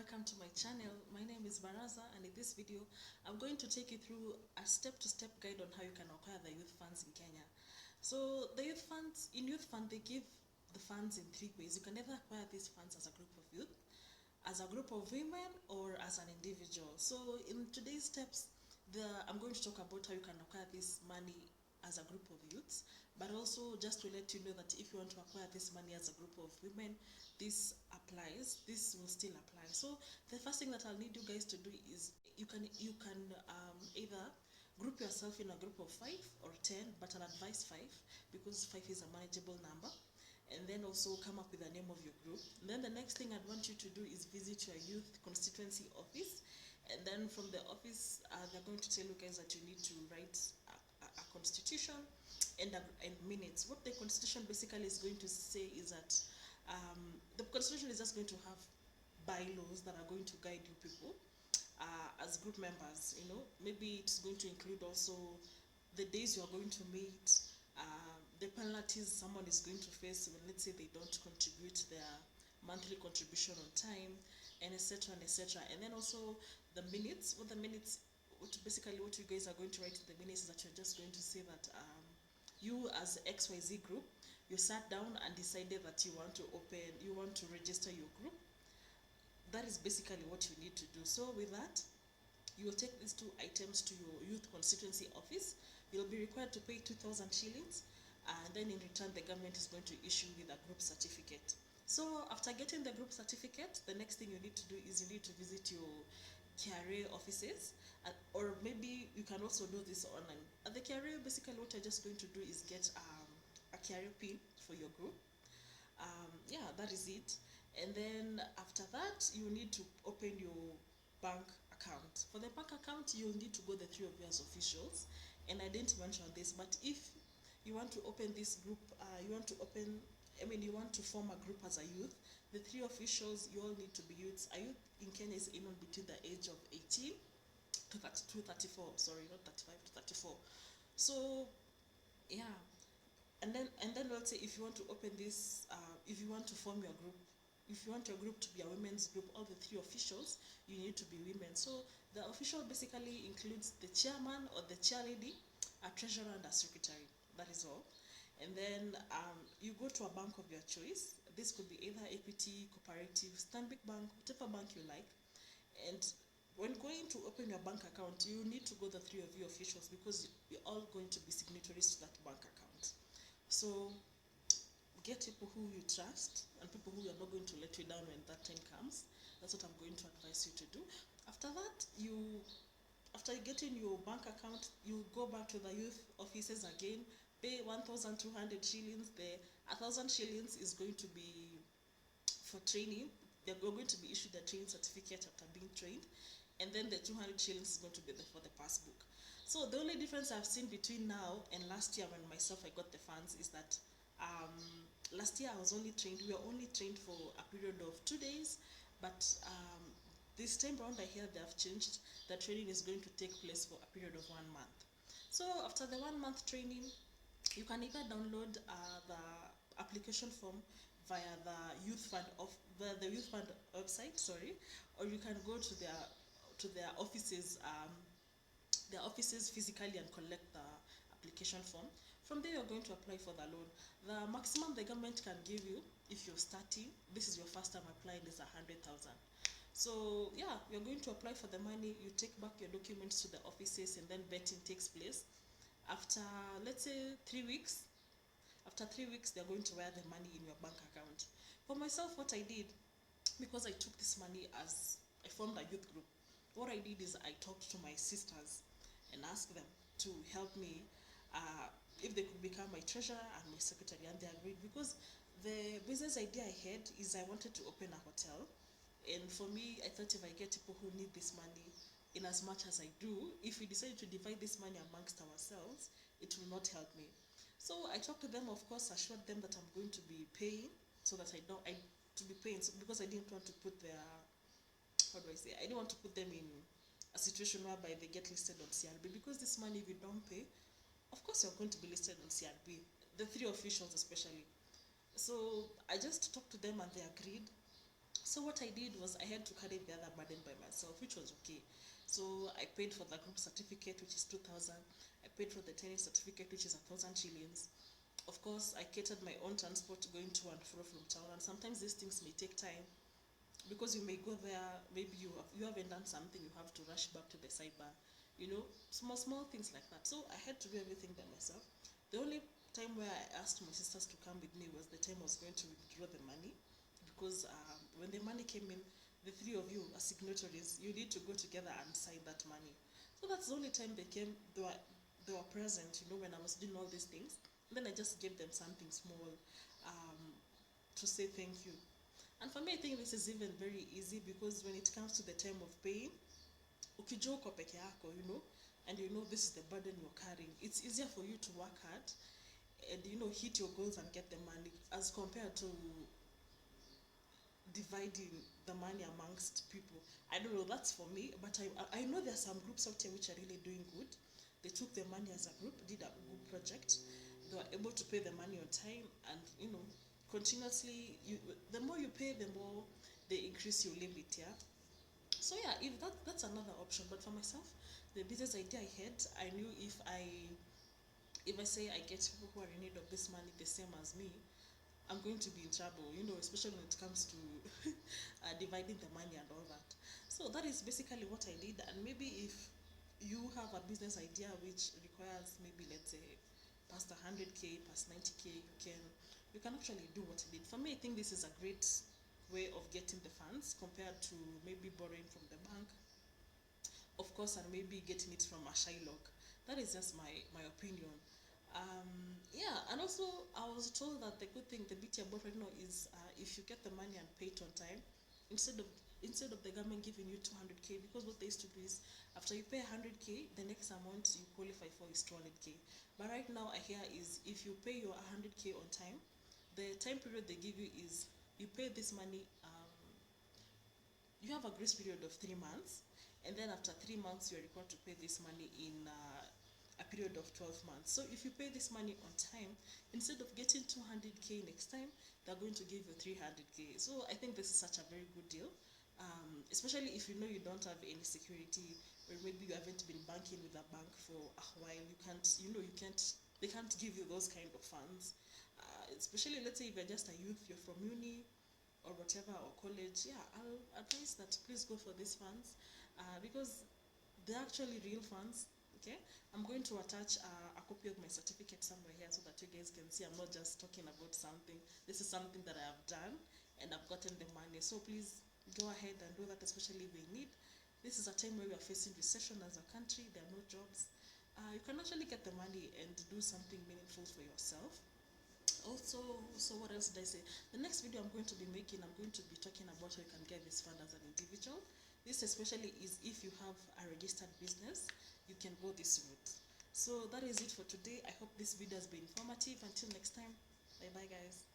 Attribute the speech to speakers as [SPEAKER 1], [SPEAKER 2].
[SPEAKER 1] welcome to my channel. My name is Baraza, and in this video I'm going to take you through a step-to-step guide on how you can acquire the youth funds in Kenya. So the youth funds, in youth fund they give the funds in three ways. You can either acquire these funds as a group of youth, as a group of women, or as an individual. So in today's steps, I'm going to talk about how you can acquire this money as a group of youths, but also just to let you know that if you want to acquire this money as a group of women, this applies, this will still apply. So the first thing that I'll need you guys to do is you can either group yourself in a group of 5 or 10, but I'll advise 5 because 5 is a manageable number. And then also come up with the name of your group. And then the next thing I'd want you to do is visit your youth constituency office, and then from the office they're going to tell you guys that you need to write a constitution and minutes. What the constitution basically is going to say is that the constitution is just going to have bylaws that are going to guide you people as group members. You know, maybe it's going to include also the days you are going to meet, the penalties someone is going to face when, let's say, they don't contribute their monthly contribution on time, and etc. and etc. And then also the minutes. What the minutes, basically what you guys are going to write in the minutes is that you're just going to say that you as XYZ group, you sat down and decided that you want to register your group. That is basically what you need to do. So with that, you will take these two items to your youth constituency office. You'll be required to pay 2,000 shillings, and then in return the government is going to issue you the group certificate. So after getting the group certificate, the next thing you need to do is you need to visit your KRA offices, or maybe you can also do this online. At the KRA, basically what you're just going to do is get a KRA pin for your group. Yeah, that is it. And then after that, you need to open your bank account. For the bank account, you'll need to go the three of you as officials, and I didn't mention this, but if you want to open this group, you want to form a group as a youth, the three officials, you all need to be youths. A youth in Kenya is anyone between the age of 18 to 34, sorry, not 35 to 34. So yeah, and then let's say if you want to open this, if you want to form your group, if you want your group to be a women's group, all the three officials, you need to be women. So the official basically includes the chairman or the chairlady, a treasurer, and a secretary. That is all. And then you go to a bank of your choice. This could be either Equity, Cooperative, Stanbic Bank, whatever bank you like. And when going to open your bank account, you need to go the three of you officials because you're all going to be signatories to that bank account. So get people who you trust and people who are not going to let you down when that time comes. That's what I'm going to advise you to do. After that, after getting your bank account, you go back to the youth offices again, pay 1,200 shillings. The 1,000 shillings is going to be for training. They're going to be issued a training certificate after being trained, and then the 200 shillings is going to be for the passbook. So the only difference I've seen between now and last year when I got the funds is that last year I was only trained, we were only trained for a period of 2 days, but this time around I hear they have changed. The training is going to take place for a period of 1 month. So after the 1 month training, you can either download the application form via the youth fund website, sorry, or you can go to their offices, physically, and collect the application form. From there, you're going to apply for the loan. The maximum the government can give you if you're starting, this is your first time applying, is 100,000. So yeah, you're going to apply for the money. You take back your documents to the offices, and then vetting takes place. After, let's say, 3 weeks, they're going to wire the money in your bank account. For myself, what I did, because I took this money as I formed a youth group, what I did is I talked to my sisters and asked them to help me if they could become my treasurer and my secretary, and they agreed because the business idea I had is I wanted to open a hotel. And for me, I thought if I get people who need this money in as much as I do, if we decide to divide this money amongst ourselves, it will not help me. So I talked to them, of course, assured them that I'm going to be paying, so that to be paying, so, because I didn't want to put their, how do I say, I didn't want to put them in a situation whereby they get listed on CRB, because this money, if you don't pay, of course you're going to be listed on CRB, the three officials especially. So I just talked to them and they agreed. So what I did was I had to carry the other burden by myself, which was okay. So I paid for the group certificate, which is 2,000. I paid for the tennis certificate, which is 1,000 shillings. Of course, I catered my own transport going to and fro from town, and sometimes these things may take time because you may go there, maybe you haven't done something, you have to rush back to the sidebar, small things like that. So I had to do everything by myself. The only time where I asked my sisters to come with me was the time I was going to withdraw the money, because when the money came in, the three of you as signatories, you need to go together and sign that money. So that's the only time they came. They were present, when I was doing all these things. And then I just gave them something small, um, to say thank you. And for me, I think this is even very easy, because when it comes to the time of paying, ukijua uko peke yako, and this is the burden you're carrying, it's easier for you to work hard and hit your goals and get the money, as compared to dividing the money amongst people. I don't know, that's for me, but I know there are some groups out here which are really doing good. They took their money as a group, did a good project. They were able to pay the money on time, and continuously, the more you pay, the more they increase your limit. Yeah. So yeah, if that's another option. But for myself, the business idea I had, I knew if I say I get people who are in need of this money the same as me, I'm going to be in trouble, especially when it comes to dividing the money and all that. So that is basically what I did. And maybe if you have a business idea which requires, maybe let's say past 100k, past 90k, you can actually do what I did. For me, I think this is a great way of getting the funds compared to maybe borrowing from the bank, of course, and maybe getting it from a Shylock. That is just my opinion. Yeah, and also I was told that the good thing, the beauty about right now is, if you get the money and pay it on time, instead of the government giving you 200k, because what they used to do is, after you pay 100k, the next amount you qualify for is 200k. But right now I hear is, if you pay your 100k on time, the time period they give you is, you pay this money, you have a grace period of 3 months, and then after 3 months you are required to pay this money in a period of 12 months. So if you pay this money on time, instead of getting 200k next time, they're going to give you 300k. So I think this is such a very good deal, especially if you know you don't have any security, or maybe you haven't been banking with a bank for a while. They can't give you those kind of funds, especially, let's say, if you're just a youth, you're from uni or whatever, or college. Yeah, I'll advise that please go for these funds, because they're actually real funds. Okay, I'm going to attach a copy of my certificate somewhere here, so that you guys can see I'm not just talking about something. This is something that I have done, and I've gotten the money. So please go ahead and do that, especially if they need. This is a time where we are facing recession as a country. There are no jobs. You can actually get the money and do something meaningful for yourself. Also, so what else did I say? The next video I'm going to be making, I'm going to be talking about how you can get this fund as an individual. This especially is if you have a registered business, you can go this route. So that is it for today. I hope this video has been informative. Until next time, bye bye guys.